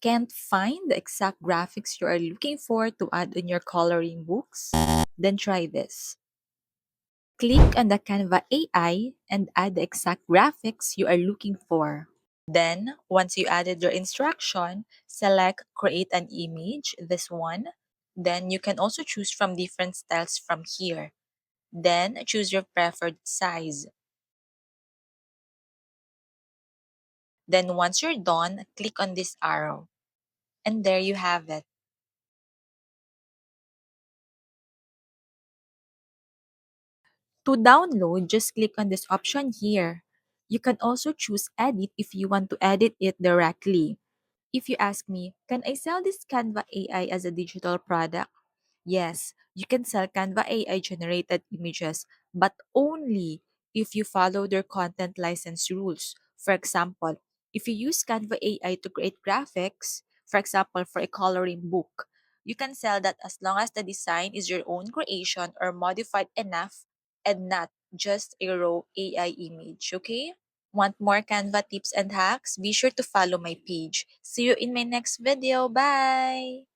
Can't find the exact graphics you are looking for to add in your coloring books? Then try this. Click on the Canva AI and add the exact graphics you are looking for. Then, once you added your instruction, select Create an Image, this one. Then you can also choose from different styles from here. Then choose your preferred size. Then once you're done, click on this arrow. And there you have it. To download, just click on this option here. You can also choose Edit if you want to edit it directly. If you ask me, can I sell this Canva AI as a digital product? Yes, you can sell Canva AI generated images, but only if you follow their content license rules. For example, if you use Canva AI to create graphics, for example, for a coloring book, you can sell that as long as the design is your own creation or modified enough and not just a raw AI image, okay? Want more Canva tips and hacks? Be sure to follow my page. See you in my next video. Bye!